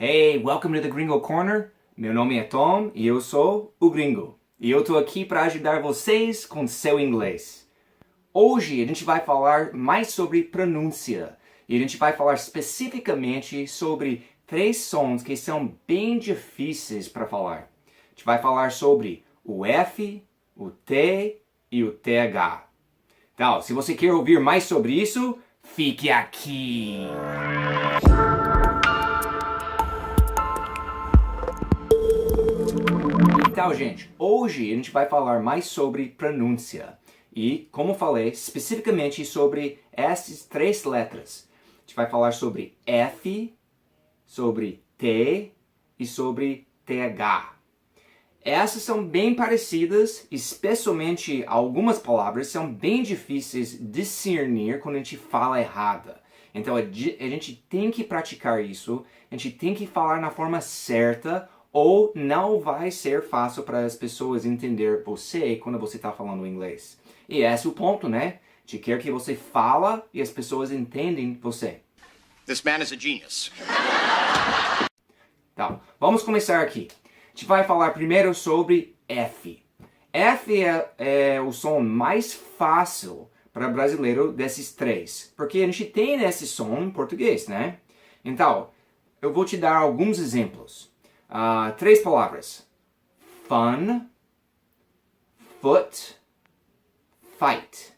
Hey, welcome to the Gringo Corner. Meu nome é Tom e eu sou o Gringo. E eu tô aqui para ajudar vocês com seu inglês. Hoje a gente vai falar mais sobre pronúncia. E a gente vai falar especificamente sobre 3 sons que são bem difíceis para falar. A gente vai falar sobre o F, o T e o TH. Então, se você quer ouvir mais sobre isso, fique aqui! Então, gente, hoje a gente vai falar mais sobre pronúncia. E, como falei, especificamente sobre essas 3 letras. A gente vai falar sobre F, sobre T e sobre TH. Essas são bem parecidas, especialmente algumas palavras são bem difíceis de discernir quando a gente fala errada. Então a gente tem que praticar isso, a gente tem que falar na forma certa ou não vai ser fácil para as pessoas entender você quando você está falando inglês. E esse é o ponto, né? A gente quer que você fala e as pessoas entendem você. This man is a genius. Então, vamos começar aqui. A gente vai falar primeiro sobre F. F é o som mais fácil para brasileiro desses 3, porque a gente tem esse som em português, né? Então, eu vou te dar alguns exemplos. 3 palavras. Fun, foot, fight.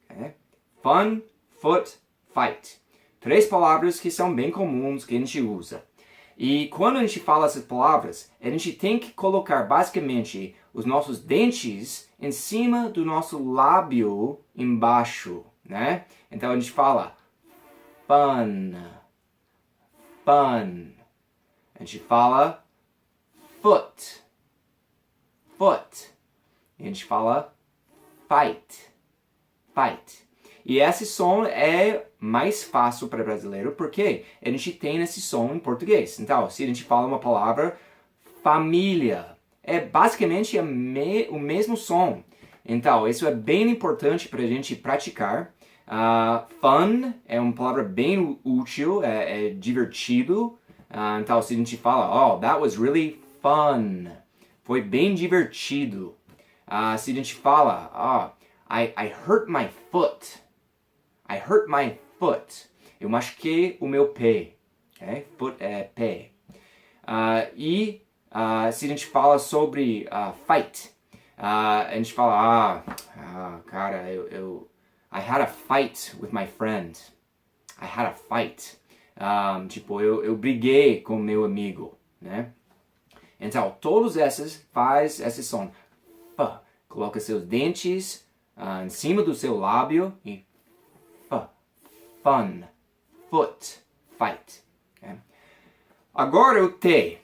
Okay? Fun, foot, fight. 3 palavras que são bem comuns que a gente usa. E quando a gente fala essas palavras, a gente tem que colocar basicamente os nossos dentes em cima do nosso lábio embaixo, né? Então a gente fala fun, fun. A gente fala foot, foot. E a gente fala fight, fight. E esse som é mais fácil para brasileiro porque a gente tem esse som em português. Então, se a gente fala uma palavra família, é basicamente o mesmo som. Então, isso é bem importante para a gente praticar. Fun é uma palavra bem útil, é divertido. Então, se a gente fala, oh, that was really fun. Foi bem divertido. Se a gente fala, oh, I hurt my foot. I hurt my foot. Eu machuquei o meu pé. Okay? Foot é pé. Se a gente fala sobre fight, a gente fala, cara, I had a fight with my friend. I had a fight. Eu briguei com meu amigo, né? Então, todos esses faz esse som. Coloca seus dentes em cima do seu lábio e fun, foot, fight. Okay? Agora o T.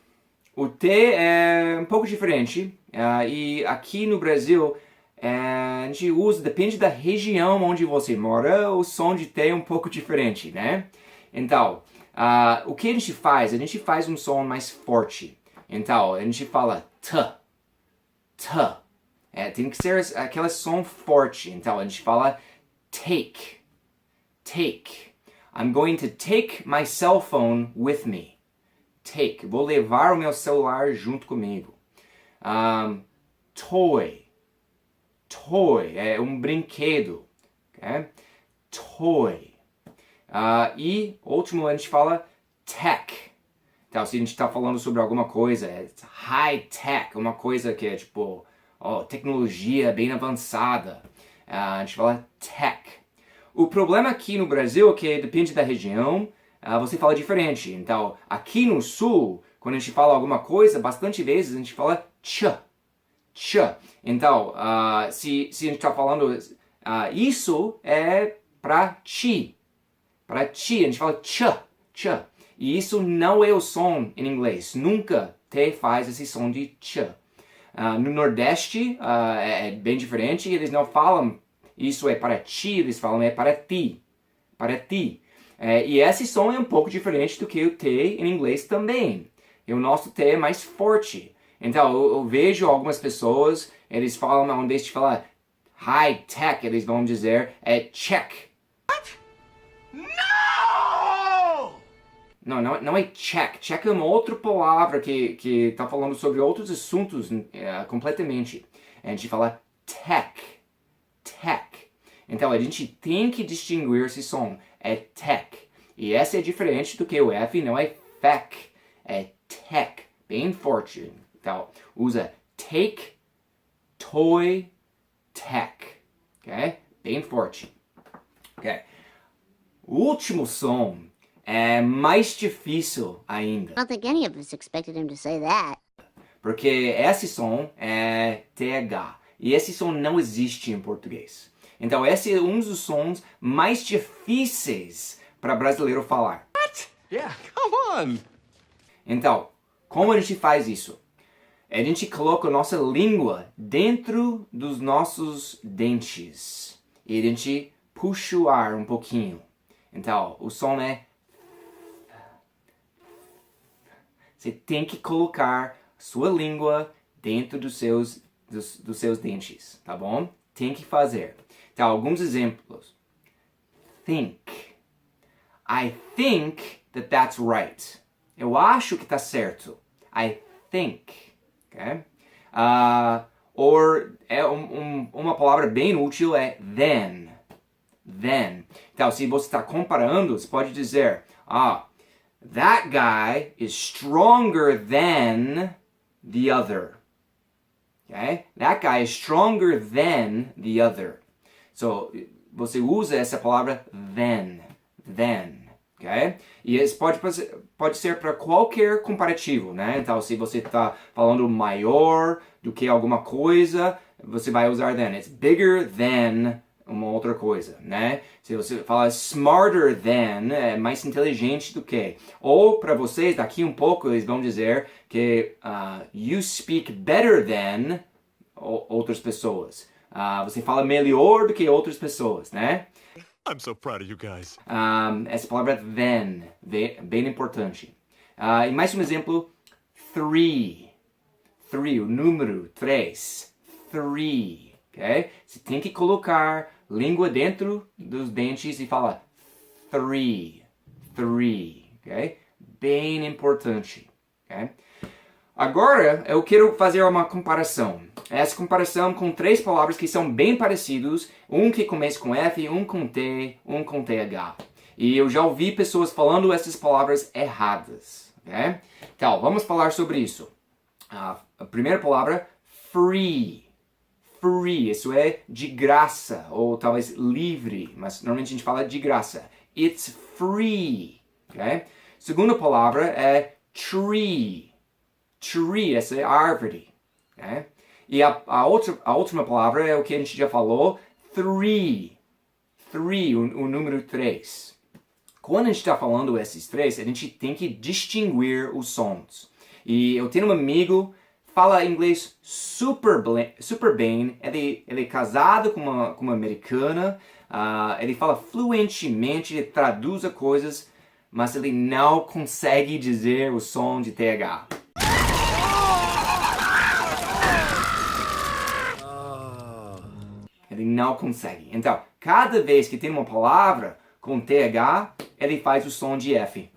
O T é um pouco diferente. E aqui no Brasil, a gente usa, depende da região onde você mora, o som de T é um pouco diferente, né? Então, o que a gente faz? A gente faz um som mais forte. Então, a gente fala T, T. Tem que ser aquele som forte. Então, a gente fala take. Take. I'm going to take my cell phone with me. Take. Vou levar o meu celular junto comigo. Toy. Toy. É um brinquedo. Okay? Toy. E, último, a gente fala tech. Então, se a gente está falando sobre alguma coisa, é high tech. Uma coisa que é tipo, tecnologia bem avançada. A gente fala tech. O problema aqui no Brasil é que depende da região, você fala diferente. Então, aqui no sul, quando a gente fala alguma coisa, bastante vezes a gente fala ch, ch. Então, se a gente está falando isso é para ti. Para ti, a gente fala ch, ch. E isso não é o som em inglês. Nunca T faz esse som de ch. No Nordeste é bem diferente, eles não falam isso é para ti, eles falam é para ti. Para ti. E esse som é um pouco diferente do que o T em inglês também. E o nosso T é mais forte. Então, eu vejo algumas pessoas, eles falam, ao invés de falar high tech, eles vão dizer check. What? No! Não é check. Check é uma outra palavra que tá falando sobre outros assuntos completamente. A gente fala tech. Tech. Então a gente tem que distinguir esse som. É tech. E essa é diferente do que o F, não é feck. É tech. Bem forte. Então, usa take, toy, tech. Ok? Bem forte. Ok? O último som é mais difícil ainda. I don't think any of us expected him to say that. Porque esse som é TH. E esse som não existe em português. Então esse é um dos sons mais difíceis para brasileiro falar. Yeah, come on. Então, como a gente faz isso? A gente coloca a nossa língua dentro dos nossos dentes. E a gente puxa o ar um pouquinho. Então, o som é... Você tem que colocar sua língua dentro dos seus dentes, tá bom? Tem que fazer. Então, alguns exemplos. Think. I think that that's right. Eu acho que tá certo. I think. Okay? Or uma palavra bem útil é then. Then. Então, se você está comparando, você pode dizer, that guy is stronger than the other. Okay? That guy is stronger than the other. So, você usa essa palavra then. Then. Okay? E isso pode ser para qualquer comparativo, né? Então, se você está falando maior do que alguma coisa, você vai usar then. It's bigger than uma outra coisa, né? Se você fala smarter than, é mais inteligente do que. Ou, para vocês, daqui um pouco, eles vão dizer que you speak better than outras pessoas. Você fala melhor do que outras pessoas, né? I'm so proud of you guys. Essa palavra then, bem importante. E mais um exemplo, three. Three, o número 3. Three, ok? Você tem que colocar língua dentro dos dentes e falar three. Three, ok? Bem importante, ok? Agora, eu quero fazer uma comparação. Essa comparação com 3 palavras que são bem parecidos. Um que começa com F, um com T, um com TH. E eu já ouvi pessoas falando essas palavras erradas. Okay? Então, vamos falar sobre isso. A primeira palavra, free. Free, isso é de graça, ou talvez livre, mas normalmente a gente fala de graça. It's free. Okay? Segunda palavra é tree. Tree, essa é árvore. Okay? E a última palavra é o que a gente já falou, three. Three, o número 3. Quando a gente está falando esses 3, a gente tem que distinguir os sons. E eu tenho um amigo, fala inglês super bem, ele é casado com uma americana, ele fala fluentemente, ele traduz coisas, mas ele não consegue dizer o som de TH. Ele não consegue. Então, cada vez que tem uma palavra com TH, ele faz o som de F.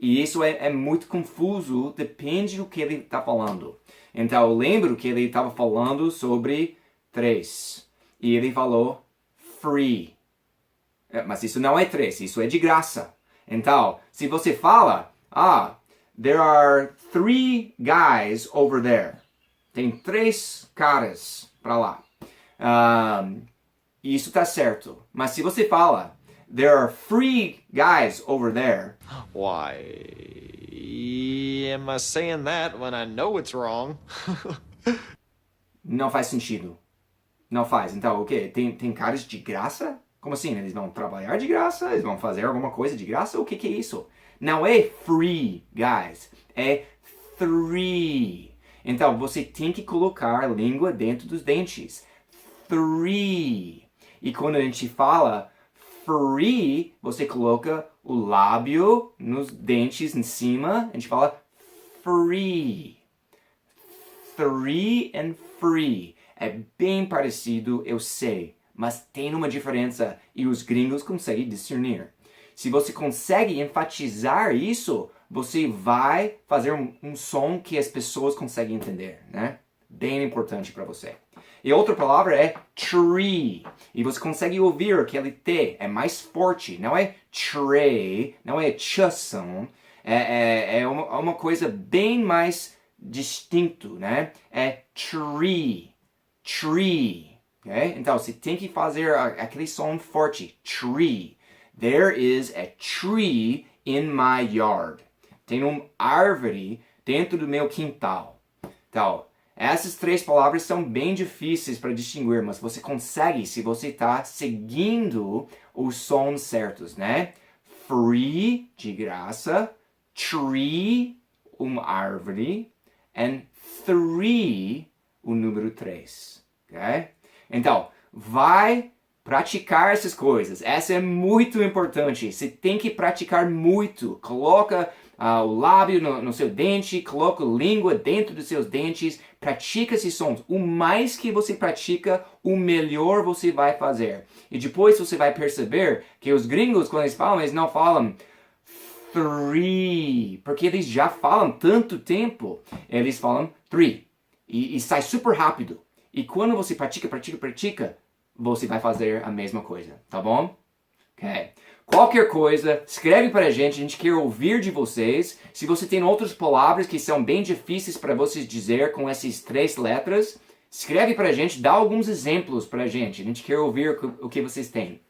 E isso é muito confuso, depende do que ele está falando. Então, eu lembro que ele estava falando sobre 3. E ele falou free. Mas isso não é 3, isso é de graça. Então, se você fala, there are 3 guys over there. Tem 3 caras para lá. Isso tá certo. Mas se você fala, there are 3 guys over there. Why, am I saying that when I know it's wrong? Não faz sentido. Não faz. Então, o quê? Tem caras de graça? Como assim? Eles vão trabalhar de graça? Eles vão fazer alguma coisa de graça? O que é isso? Não é free guys. É 3. Então, você tem que colocar a língua dentro dos dentes. 3. E quando a gente fala free, você coloca o lábio nos dentes em cima. A gente fala free. 3 and free. É bem parecido, eu sei. Mas tem uma diferença e os gringos conseguem discernir. se você consegue enfatizar isso, você vai fazer um som que as pessoas conseguem entender, né? Bem importante para você. E outra palavra é tree. E você consegue ouvir aquele T, é mais forte. Não é tray, não é tchação. É uma coisa bem mais distinto, né? É tree, tree. Okay? Então, você tem que fazer aquele som forte, tree. There is a tree in my yard. Tem uma árvore dentro do meu quintal. Então, essas três palavras são bem difíceis para distinguir, mas você consegue se você está seguindo os sons certos, né? Free, de graça. Tree, uma árvore. And three, o número 3. Okay? Então, vai praticar essas coisas. Essa é muito importante. Você tem que praticar muito. Coloca o lábio no seu dente, coloca a língua dentro dos seus dentes, pratica esses sons. O mais que você pratica, o melhor você vai fazer. E depois você vai perceber que os gringos, quando eles não falam three, porque eles já falam tanto tempo, eles falam three. E sai super rápido. E quando você pratica, você vai fazer a mesma coisa, tá bom? Ok. Qualquer coisa, escreve para a gente quer ouvir de vocês. Se você tem outras palavras que são bem difíceis para vocês dizer com essas 3 letras, escreve para a gente, dá alguns exemplos para a gente quer ouvir o que vocês têm.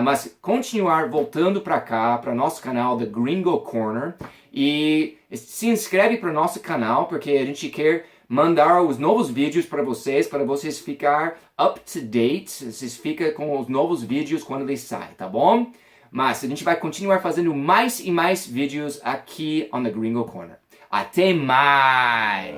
Mas continuar voltando para cá, para nosso canal The Gringo Corner, e se inscreve para o nosso canal, porque a gente quer mandar os novos vídeos para vocês ficar up to date, vocês ficam com os novos vídeos quando eles saem, tá bom? Mas a gente vai continuar fazendo mais e mais vídeos aqui on The Gringo Corner. Até mais!